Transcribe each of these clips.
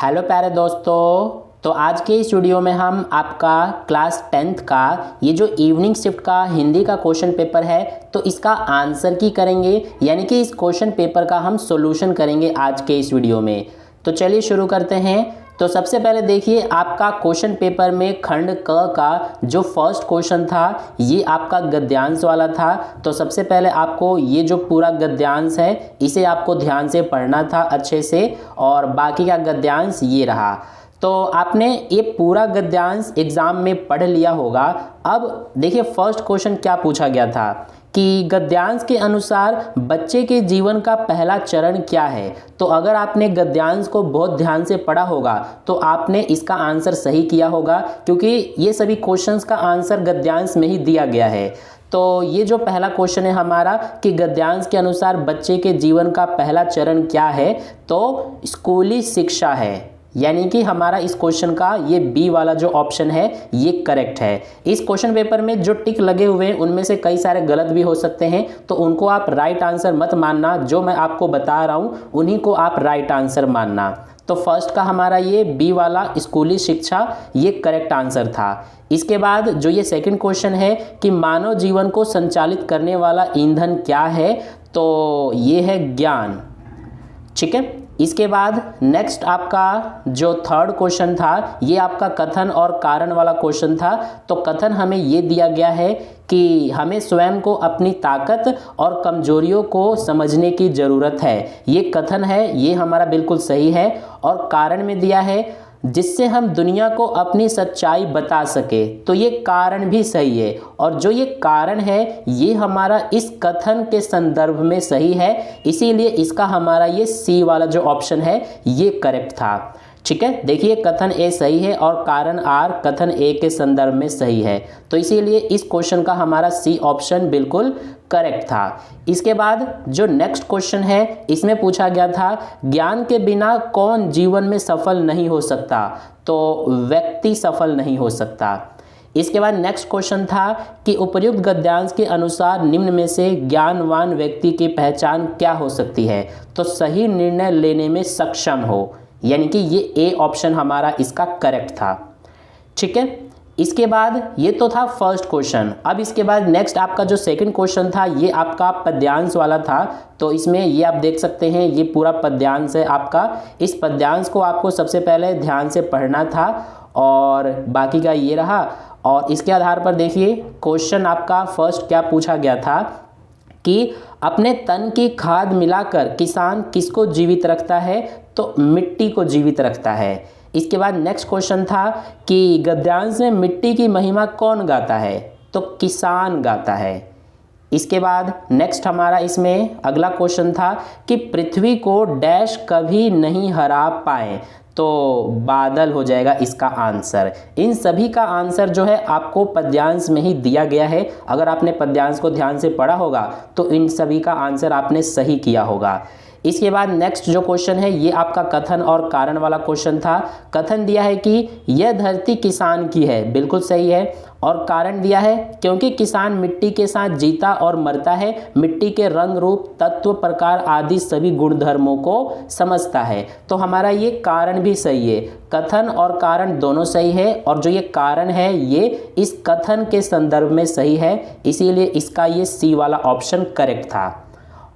Hello प्यारे दोस्तों। तो आज के इस वीडियो में हम आपका क्लास 10th का ये जो इवनिंग शिफ्ट का हिंदी का क्वेश्चन पेपर है तो इसका आंसर की करेंगे, यानी कि इस क्वेश्चन पेपर का हम सॉल्यूशन करेंगे आज के इस वीडियो में। तो चलिए शुरू करते हैं। तो सबसे पहले देखिए आपका क्वेश्चन पेपर में खंड क का जो फर्स्ट क्वेश्चन था ये आपका गद्यांश वाला था। तो सबसे पहले आपको ये जो पूरा गद्यांश है इसे आपको ध्यान से पढ़ना था अच्छे से, और बाकी का गद्यांश ये रहा। तो आपने ये पूरा गद्यांश एग्जाम में पढ़ लिया होगा। अब देखिए फर्स्ट क्वेश्चन क्या पूछा गया था कि गद्यांश के अनुसार बच्चे के जीवन का पहला चरण क्या है। तो अगर आपने गद्यांश को बहुत ध्यान से पढ़ा होगा तो आपने इसका आंसर सही किया होगा, क्योंकि ये सभी क्वेश्चंस का आंसर गद्यांश में ही दिया गया है। तो ये जो पहला क्वेश्चन है हमारा कि गद्यांश के अनुसार बच्चे के जीवन का पहला चरण क्या है, तो स्कूली शिक्षा है, यानी कि हमारा इस क्वेश्चन का ये बी वाला जो ऑप्शन है ये करेक्ट है। इस क्वेश्चन पेपर में जो टिक लगे हुए हैं उनमें से कई सारे गलत भी हो सकते हैं, तो उनको आप राइट आंसर मत मानना। जो मैं आपको बता रहा हूँ उन्हीं को आप राइट आंसर मानना। तो फर्स्ट का हमारा ये बी वाला स्कूली शिक्षा ये करेक्ट आंसर था। इसके बाद जो ये सेकंड क्वेश्चन है कि मानव जीवन को संचालित करने वाला ईंधन क्या है, तो ये है ज्ञान। ठीक है। इसके बाद नेक्स्ट आपका जो थर्ड क्वेश्चन था ये आपका कथन और कारण वाला क्वेश्चन था। तो कथन हमें ये दिया गया है कि हमें स्वयं को अपनी ताकत और कमजोरियों को समझने की ज़रूरत है। ये कथन है, ये हमारा बिल्कुल सही है। और कारण में दिया है जिससे हम दुनिया को अपनी सच्चाई बता सके, तो ये कारण भी सही है। और जो ये कारण है ये हमारा इस कथन के संदर्भ में सही है, इसीलिए इसका हमारा ये सी वाला जो ऑप्शन है ये करेक्ट था। ठीक है। देखिए कथन ए सही है और कारण आर कथन ए के संदर्भ में सही है, तो इसीलिए इस क्वेश्चन का हमारा सी ऑप्शन बिल्कुल करेक्ट था। इसके बाद जो नेक्स्ट क्वेश्चन है इसमें पूछा गया था ज्ञान के बिना कौन जीवन में सफल नहीं हो सकता, तो व्यक्ति सफल नहीं हो सकता। इसके बाद नेक्स्ट क्वेश्चन था कि उपर्युक्त गद्यांश के अनुसार निम्न में से ज्ञानवान व्यक्ति की पहचान क्या हो सकती है, तो सही निर्णय लेने में सक्षम हो, यानी कि ये ए ऑप्शन हमारा इसका करेक्ट था। ठीक है। इसके बाद ये तो था फर्स्ट क्वेश्चन। अब इसके बाद नेक्स्ट आपका जो सेकंड क्वेश्चन था ये आपका पद्यांश वाला था। तो इसमें ये आप देख सकते हैं ये पूरा पद्यांश है आपका। इस पद्यांश को आपको सबसे पहले ध्यान से पढ़ना था और बाकी का ये रहा। और इसके आधार पर देखिए क्वेश्चन आपका फर्स्ट क्या पूछा गया था कि अपने तन की खाद मिलाकर किसान किसको जीवित रखता है, तो मिट्टी को जीवित रखता है। इसके बाद नेक्स्ट क्वेश्चन था कि गद्यांश में मिट्टी की महिमा कौन गाता है, तो किसान गाता है। इसके बाद नेक्स्ट हमारा इसमें अगला क्वेश्चन था कि पृथ्वी को डैश कभी नहीं हरा पाए, तो बादल हो जाएगा इसका आंसर। इन सभी का आंसर जो है आपको पद्यांश में ही दिया गया है। अगर आपने पद्यांश को ध्यान से पढ़ा होगा तो इन सभी का आंसर आपने सही किया होगा। इसके बाद नेक्स्ट जो क्वेश्चन है ये आपका कथन और कारण वाला क्वेश्चन था। कथन दिया है कि यह धरती किसान की है, बिल्कुल सही है। और कारण दिया है क्योंकि किसान मिट्टी के साथ जीता और मरता है, मिट्टी के रंग रूप तत्व प्रकार आदि सभी गुणधर्मों को समझता है, तो हमारा ये कारण भी सही है। कथन और कारण दोनों सही है और जो ये कारण है ये इस कथन के संदर्भ में सही है, इसीलिए इसका ये सी वाला ऑप्शन करेक्ट था।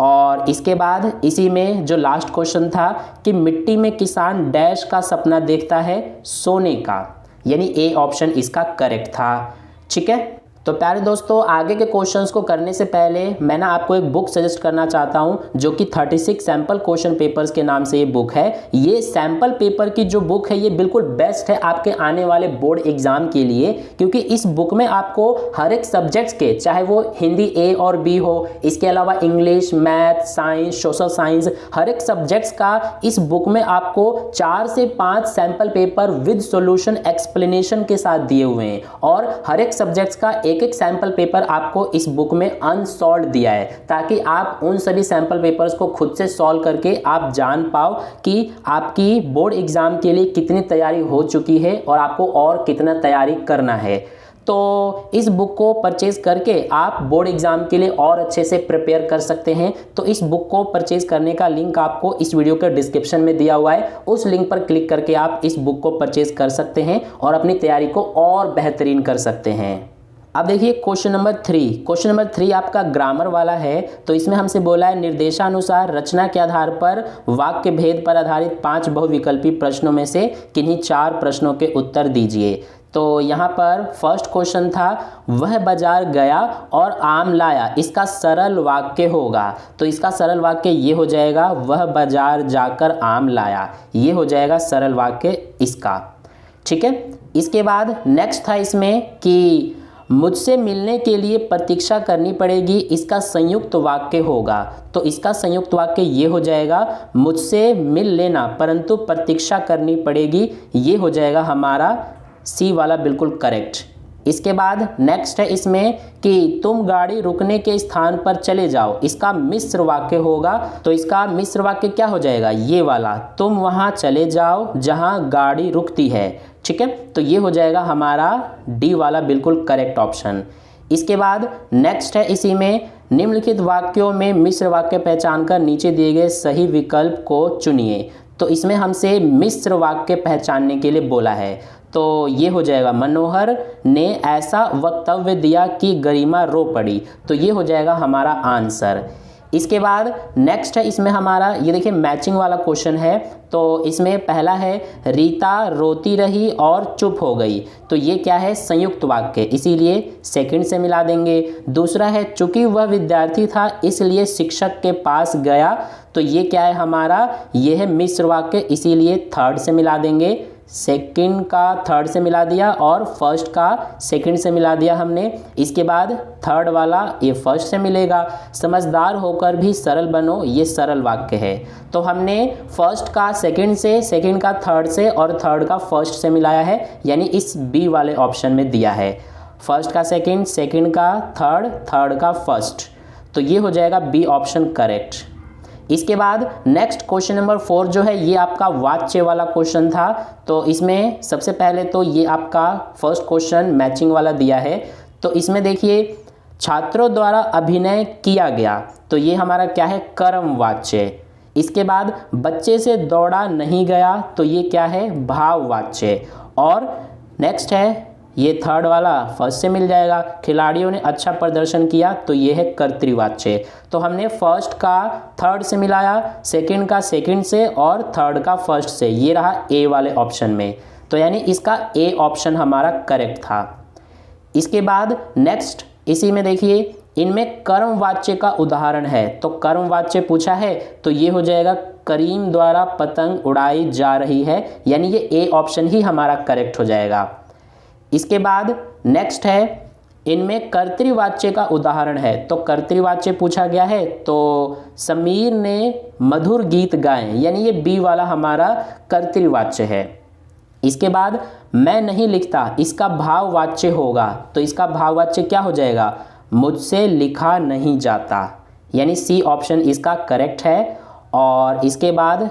और इसके बाद इसी में जो लास्ट क्वेश्चन था कि मिट्टी में किसान डैश का सपना देखता है, सोने का, यानी ए ऑप्शन इसका करेक्ट था। ठीक है। तो प्यारे दोस्तों आगे के क्वेश्चंस को करने से पहले मैं ना आपको एक बुक सजेस्ट करना चाहता हूं जो कि 36 सैम्पल क्वेश्चन पेपर्स के नाम से ये बुक है। ये सैम्पल पेपर की जो बुक है ये बिल्कुल बेस्ट है आपके आने वाले बोर्ड एग्जाम के लिए, क्योंकि इस बुक में आपको हर एक सब्जेक्ट्स के, चाहे वो हिंदी ए और बी हो, इसके अलावा English, math, science, social science, हर एक सब्जेक्ट्स का इस बुक में आपको 4 से 5 sample paper with solution explanation के साथ दिए हुए हैं। और हर एक सब्जेक्ट्स का एक एक सैंपल पेपर आपको इस बुक में अनसॉल्व दिया है, ताकि आप उन सभी सैंपल पेपर्स को खुद से सॉल्व करके आप जान पाओ कि आपकी बोर्ड एग्जाम के लिए कितनी तैयारी हो चुकी है और आपको और कितना तैयारी करना है। तो इस बुक को परचेज़ करके आप बोर्ड एग्ज़ाम के लिए और अच्छे से प्रिपेयर कर सकते हैं। तो इस बुक को परचेज़ करने का लिंक आपको इस वीडियो के डिस्क्रिप्शन में दिया हुआ है, उस लिंक पर क्लिक करके आप इस बुक को परचेज़ कर सकते हैं और अपनी तैयारी को और बेहतरीन कर सकते हैं। अब देखिए क्वेश्चन नंबर 3 आपका ग्रामर वाला है। तो इसमें हमसे बोला है निर्देशानुसार रचना के आधार पर वाक्य भेद पर आधारित 5 बहुविकल्पी प्रश्नों में से किन्हीं 4 प्रश्नों के उत्तर दीजिए। तो यहाँ पर फर्स्ट क्वेश्चन था वह बाजार गया और आम लाया, इसका सरल वाक्य होगा। तो इसका सरल वाक्य ये हो जाएगा वह बाजार जाकर आम लाया, ये हो जाएगा सरल वाक्य इसका। ठीक है, इसके बाद नेक्स्ट था इसमें कि मुझसे मिलने के लिए प्रतीक्षा करनी पड़ेगी, इसका संयुक्त वाक्य होगा। तो इसका संयुक्त वाक्य ये हो जाएगा मुझसे मिल लेना परंतु प्रतीक्षा करनी पड़ेगी, ये हो जाएगा हमारा सी वाला बिल्कुल करेक्ट। इसके बाद नेक्स्ट है इसमें कि तुम गाड़ी रुकने के स्थान पर चले जाओ, इसका मिश्र वाक्य होगा। तो इसका मिश्र वाक्य क्या हो जाएगा, ये वाला तुम वहाँ चले जाओ जहाँ गाड़ी रुकती है। ठीक है, तो ये हो जाएगा हमारा डी वाला बिल्कुल करेक्ट ऑप्शन। इसके बाद नेक्स्ट है इसी में निम्नलिखित वाक्यों में मिश्र वाक्य पहचान कर नीचे दिए गए सही विकल्प को चुनिए। तो इसमें हमसे मिश्र वाक्य पहचानने के लिए बोला है। तो ये हो जाएगा मनोहर ने ऐसा वक्तव्य दिया कि गरिमा रो पड़ी, तो ये हो जाएगा हमारा आंसर। इसके बाद नेक्स्ट है इसमें हमारा ये देखिए मैचिंग वाला क्वेश्चन है। तो इसमें पहला है रीता रोती रही और चुप हो गई, तो ये क्या है संयुक्त वाक्य, इसीलिए सेकंड से मिला देंगे। दूसरा है चूंकि वह विद्यार्थी था इसलिए शिक्षक के पास गया, तो ये क्या है हमारा, ये है मिश्र वाक्य, इसीलिए थर्ड से मिला देंगे। सेकंड का थर्ड से मिला दिया और फर्स्ट का सेकंड से मिला दिया हमने। इसके बाद थर्ड वाला ये फर्स्ट से मिलेगा। समझदार होकर भी सरल बनो, ये सरल वाक्य है। तो हमने फर्स्ट का सेकंड से, सेकंड का थर्ड से और थर्ड का फर्स्ट से मिलाया है, यानी इस बी वाले ऑप्शन में दिया है। फर्स्ट का सेकंड, सेकंड का थर्ड, थर्ड का फर्स्ट, तो ये हो जाएगा बी ऑप्शन करेक्ट। इसके बाद नेक्स्ट क्वेश्चन नंबर 4 जो है ये आपका वाच्य वाला क्वेश्चन था। तो इसमें सबसे पहले तो ये आपका फर्स्ट क्वेश्चन मैचिंग वाला दिया है। तो इसमें देखिए छात्रों द्वारा अभिनय किया गया, तो ये हमारा क्या है कर्म वाच्य। इसके बाद बच्चे से दौड़ा नहीं गया, तो ये क्या है भाव वाच्य। और नेक्स्ट है ये थर्ड वाला फर्स्ट से मिल जाएगा, खिलाड़ियों ने अच्छा प्रदर्शन किया, तो ये है कर्तृवाच्य। तो हमने फर्स्ट का थर्ड से मिलाया, सेकंड का सेकंड से और थर्ड का फर्स्ट से, ये रहा ए वाले ऑप्शन में। तो यानी इसका ए ऑप्शन हमारा करेक्ट था। इसके बाद नेक्स्ट इसी में देखिए इनमें कर्मवाच्य का उदाहरण है। तो कर्मवाच्य पूछा है, तो ये हो जाएगा करीम द्वारा पतंग उड़ाई जा रही है, यानी ये ए ऑप्शन ही हमारा करेक्ट हो जाएगा। इसके बाद नेक्स्ट है इनमें कर्तृवाच्य का उदाहरण है। तो कर्तृवाच्य पूछा गया है, तो समीर ने मधुर गीत गाए, यानी ये बी वाला हमारा कर्तृवाच्य है। इसके बाद मैं नहीं लिखता, इसका भाववाच्य होगा। तो इसका भाववाच्य क्या हो जाएगा, मुझसे लिखा नहीं जाता, यानी सी ऑप्शन इसका करेक्ट है। और इसके बाद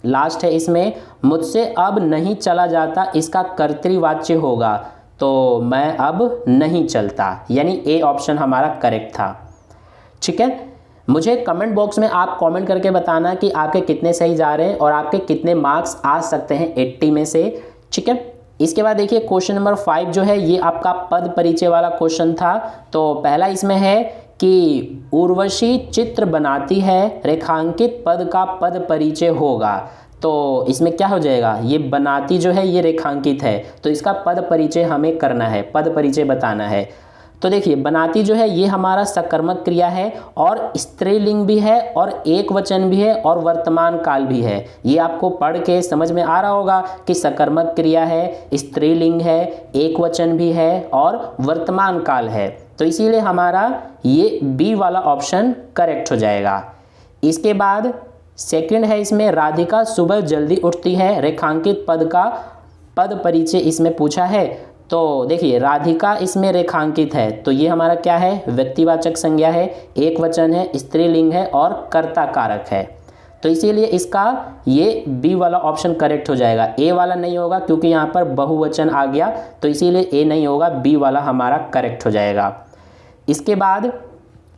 लास्ट है इसमें मुझसे अब नहीं चला जाता, इसका कर्तृवाच्य होगा। तो मैं अब नहीं चलता, यानी ए ऑप्शन हमारा करेक्ट था। ठीक है, मुझे कमेंट बॉक्स में आप कमेंट करके बताना कि आपके कितने सही जा रहे हैं और आपके कितने मार्क्स आ सकते हैं 80 में से। ठीक है, इसके बाद देखिए क्वेश्चन नंबर 5 जो है ये आपका पद परिचय वाला क्वेश्चन था। तो पहला इसमें है कि उर्वशी चित्र बनाती है, रेखांकित पद का पद परिचय होगा। तो इसमें क्या हो जाएगा, ये बनाती जो है ये रेखांकित है, तो इसका पद परिचय हमें करना है, पद परिचय बताना है। तो देखिए बनाती जो है ये हमारा सकर्मक क्रिया है और स्त्रीलिंग भी है और एक वचन भी है और वर्तमान काल भी है। ये आपको पढ़ के समझ में आ रहा होगा कि सकर्मक क्रिया है, स्त्रीलिंग है, एक वचन भी है और वर्तमान काल है। तो इसीलिए हमारा ये बी वाला ऑप्शन करेक्ट हो जाएगा। इसके बाद सेकंड है इसमें राधिका सुबह जल्दी उठती है, रेखांकित पद का पद परिचय इसमें पूछा है। तो देखिए राधिका इसमें रेखांकित है, तो ये हमारा क्या है व्यक्तिवाचक संज्ञा है, एक वचन है, स्त्रीलिंग है और कर्ता कारक है। तो इसीलिए इसका ये बी वाला ऑप्शन करेक्ट हो जाएगा। ए वाला नहीं होगा क्योंकि यहाँ पर बहुवचन आ गया, तो इसीलिए ए नहीं होगा, बी वाला हमारा करेक्ट हो जाएगा। इसके बाद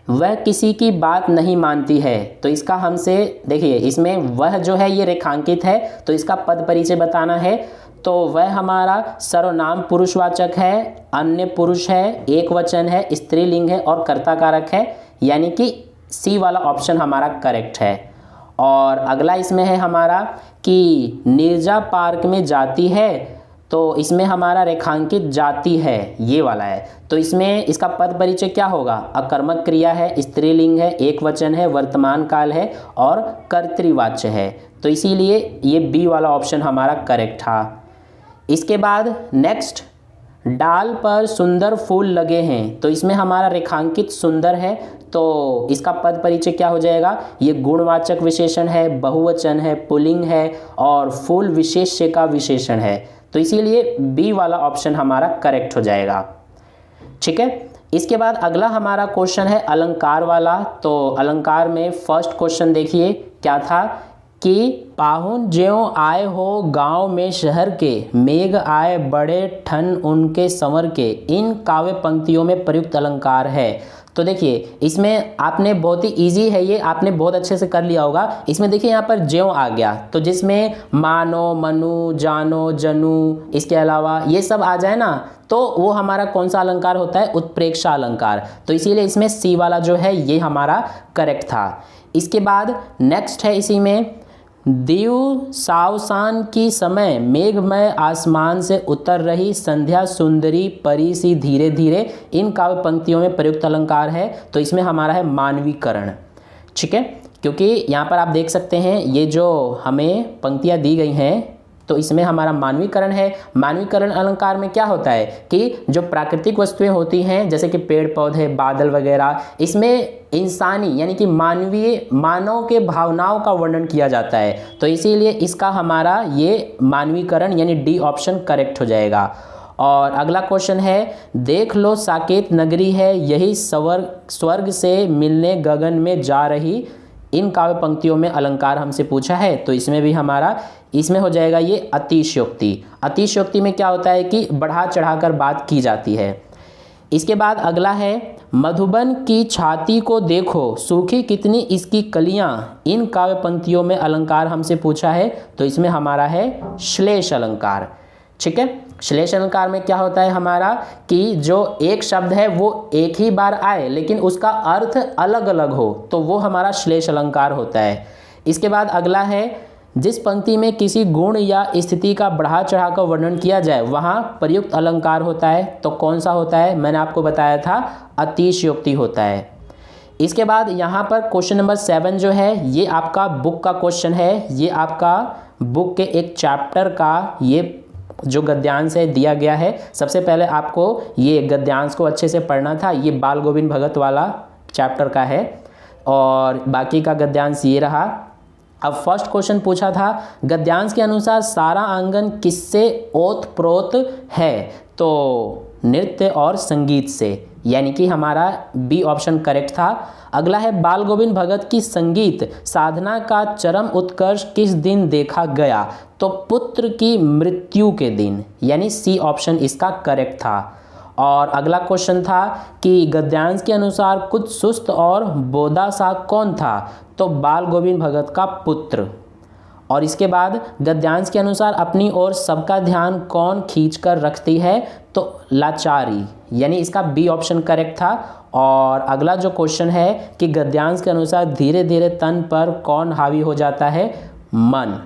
वह किसी की बात नहीं मानती है, तो इसका हमसे देखिए इसमें वह जो है ये रेखांकित है, तो इसका पद परिचय बताना है। तो वह हमारा सर्वनाम पुरुषवाचक है, अन्य पुरुष है, एक वचन है, स्त्रीलिंग है और कर्ताकारक है, यानी कि सी वाला ऑप्शन हमारा करेक्ट है। और अगला इसमें है हमारा कि नीरजा पार्क में जाती है, तो इसमें हमारा रेखांकित जाती है, ये वाला है। तो इसमें इसका पद परिचय क्या होगा? अकर्मक क्रिया है, स्त्रीलिंग है, एक वचन है, वर्तमान काल है और कर्तृवाच्य है, तो इसीलिए ये बी वाला ऑप्शन हमारा करेक्ट था। इसके बाद नेक्स्ट, डाल पर सुंदर फूल लगे हैं, तो इसमें हमारा रेखांकित सुंदर है, तो इसका पद परिचय क्या हो जाएगा? ये गुणवाचक विशेषण है, बहुवचन है, पुल्लिंग है और फूल विशेष्य का विशेषण है, तो इसीलिए बी वाला ऑप्शन हमारा करेक्ट हो जाएगा। ठीक है, इसके बाद अगला हमारा क्वेश्चन है अलंकार वाला। तो अलंकार में फर्स्ट क्वेश्चन देखिए क्या था कि पाहुन ज्यों आए हो गांव में शहर के, मेघ आए बड़े ठन उनके संवर के, इन काव्य पंक्तियों में प्रयुक्त अलंकार है। तो देखिए इसमें आपने बहुत ही इजी है, ये आपने बहुत अच्छे से कर लिया होगा। इसमें देखिए यहाँ पर ज्यों आ गया, तो जिसमें मानो, मनु, जानो, जनु, इसके अलावा ये सब आ जाए ना, तो वो हमारा कौन सा अलंकार होता है? उत्प्रेक्षा अलंकार, तो इसीलिए इसमें सी वाला जो है ये हमारा करेक्ट था। इसके बाद नेक्स्ट है इसी में, दीव सावसान की समय मेघमय आसमान से उतर रही संध्या सुंदरी परी सी धीरे धीरे, इन काव्य पंक्तियों में प्रयुक्त अलंकार है, तो इसमें हमारा है मानवीकरण। ठीक है, क्योंकि यहाँ पर आप देख सकते हैं ये जो हमें पंक्तियाँ दी गई हैं, तो इसमें हमारा मानवीकरण है। मानवीकरण अलंकार में क्या होता है कि जो प्राकृतिक वस्तुएं होती हैं जैसे कि पेड़ पौधे, बादल वगैरह, इसमें इंसानी यानी कि मानवीय, मानव के भावनाओं का वर्णन किया जाता है, तो इसीलिए इसका हमारा ये मानवीकरण यानी डी ऑप्शन करेक्ट हो जाएगा। और अगला क्वेश्चन है, देख लो साकेत नगरी है यही स्वर्ग से मिलने गगन में जा रही, इन काव्य पंक्तियों में अलंकार हमसे पूछा है, तो इसमें भी हमारा इसमें हो जाएगा ये अतिशयोक्ति। अतिशयोक्ति में क्या होता है कि बढ़ा चढ़ाकर बात की जाती है। इसके बाद अगला है, मधुबन की छाती को देखो सूखी कितनी इसकी कलियां, इन काव्य पंक्तियों में अलंकार हमसे पूछा है, तो इसमें हमारा है श्लेष अलंकार। ठीक है, श्लेष अलंकार में क्या होता है हमारा कि जो एक शब्द है वो एक ही बार आए लेकिन उसका अर्थ अलग अलग हो, तो वो हमारा श्लेष अलंकार होता है। इसके बाद अगला है, जिस पंक्ति में किसी गुण या स्थिति का बढ़ा चढ़ा कर वर्णन किया जाए वहाँ प्रयुक्त अलंकार होता है, तो कौन सा होता है? मैंने आपको बताया था अतिशयोक्ति होता है। इसके बाद यहाँ पर क्वेश्चन नंबर 7 जो है ये आपका बुक का क्वेश्चन है, ये आपका बुक के एक चैप्टर का ये जो गद्यांश है दिया गया है। सबसे पहले आपको ये गद्यांश को अच्छे से पढ़ना था, ये बाल गोविंद भगत वाला चैप्टर का है और बाकी का गद्यांश ये रहा। अब फर्स्ट क्वेश्चन पूछा था, गद्यांश के अनुसार सारा आंगन किससे ओत-प्रोत है? तो नृत्य और संगीत से, यानी कि हमारा बी ऑप्शन करेक्ट था। अगला है, बाल गोविंद भगत की संगीत साधना का चरम उत्कर्ष किस दिन देखा गया? तो पुत्र की मृत्यु के दिन, यानी सी ऑप्शन इसका करेक्ट था। और अगला क्वेश्चन था कि गद्यांश के अनुसार कुछ सुस्त और बोदा सा कौन था? तो बाल गोविंद भगत का पुत्र। और इसके बाद गद्यांश के अनुसार अपनी ओर सबका ध्यान कौन खींचकर रखती है? तो लाचारी, यानी इसका बी ऑप्शन करेक्ट था। और अगला जो क्वेश्चन है कि गद्यांश के अनुसार धीरे धीरे तन पर कौन हावी हो जाता है? मन।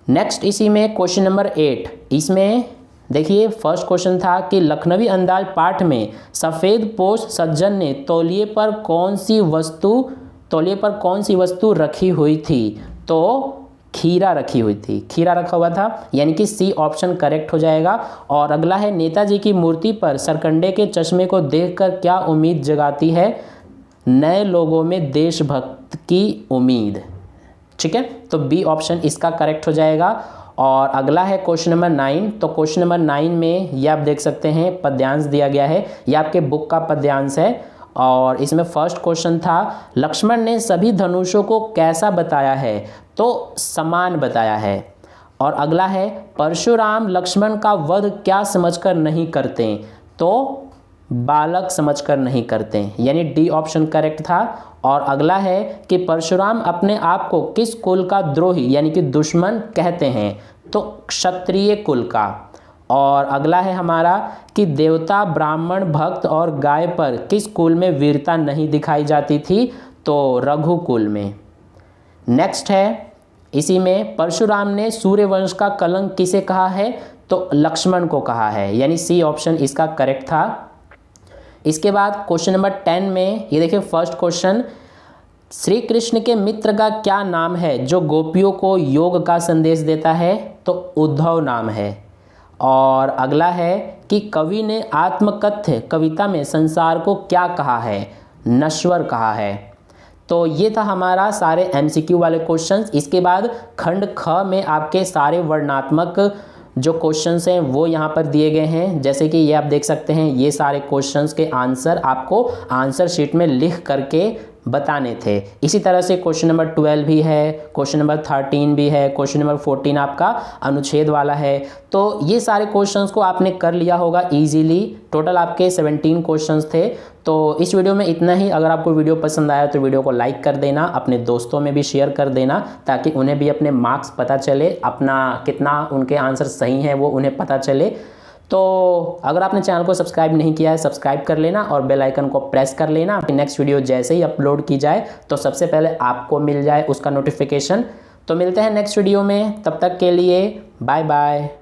नेक्स्ट इसी में क्वेश्चन नंबर 8, इसमें देखिए फर्स्ट क्वेश्चन था कि लखनवी अंदाज पाठ में सफ़ेद पोश सज्जन ने तौलिए पर कौन सी वस्तु रखी हुई थी? तो खीरा रखी हुई थी, खीरा रखा हुआ था, यानी कि सी ऑप्शन करेक्ट हो जाएगा। और अगला है, नेताजी की मूर्ति पर सरकंडे के चश्मे को देखकर क्या उम्मीद जगाती है? नए लोगों में देशभक्त की उम्मीद। ठीक है, तो बी ऑप्शन इसका करेक्ट हो जाएगा। और अगला है क्वेश्चन नंबर 9, तो क्वेश्चन नंबर 9 में ये आप देख सकते हैं पद्यांश दिया गया है, ये आपके बुक का पद्यांश है और इसमें फर्स्ट क्वेश्चन था लक्ष्मण ने सभी धनुषों को कैसा बताया है, तो समान बताया है। और अगला है परशुराम लक्ष्मण का वध क्या समझकर नहीं करते, तो बालक समझकर नहीं करते, यानी डी ऑप्शन करेक्ट था। और अगला है कि परशुराम अपने आप को किस कुल का द्रोही यानी कि दुश्मन कहते हैं, तो क्षत्रिय कुल का। और अगला है हमारा कि देवता ब्राह्मण भक्त और गाय पर किस कुल में वीरता नहीं दिखाई जाती थी, तो रघुकुल में। नेक्स्ट है इसी में परशुराम ने सूर्यवंश का कलंक किसे कहा है, तो लक्ष्मण को कहा है, यानी सी ऑप्शन इसका करेक्ट था। इसके बाद क्वेश्चन नंबर 10 में ये देखिए फर्स्ट क्वेश्चन, श्री कृष्ण के मित्र का क्या नाम है जो गोपियों को योग का संदेश देता है, तो उद्धव नाम है। और अगला है कि कवि ने आत्मकथ्य कविता में संसार को क्या कहा है, नश्वर कहा है। तो ये था हमारा सारे MCQ वाले क्वेश्चंस। इसके बाद खंड ख में आपके सारे वर्णनात्मक जो क्वेश्चंस हैं वो यहाँ पर दिए गए हैं, जैसे कि ये आप देख सकते हैं, ये सारे क्वेश्चंस के आंसर आपको आंसर शीट में लिख करके बताने थे। इसी तरह से क्वेश्चन नंबर 12 भी है, क्वेश्चन नंबर 13 भी है, क्वेश्चन नंबर 14 आपका अनुच्छेद वाला है। तो ये सारे क्वेश्चंस को आपने कर लिया होगा इजीली। टोटल आपके 17 क्वेश्चंस थे। तो इस वीडियो में इतना ही। अगर आपको वीडियो पसंद आया तो वीडियो को लाइक कर देना, अपने दोस्तों में भी शेयर कर देना, ताकि उन्हें भी अपने मार्क्स पता चले, अपना कितना उनके आंसर सही हैं वो उन्हें पता चले। तो अगर आपने चैनल को सब्सक्राइब नहीं किया है सब्सक्राइब कर लेना और बेल आइकन को प्रेस कर लेना। नेक्स्ट वीडियो जैसे ही अपलोड की जाए तो सबसे पहले आपको मिल जाए उसका नोटिफिकेशन। तो मिलते हैं नेक्स्ट वीडियो में, तब तक के लिए बाय बाय।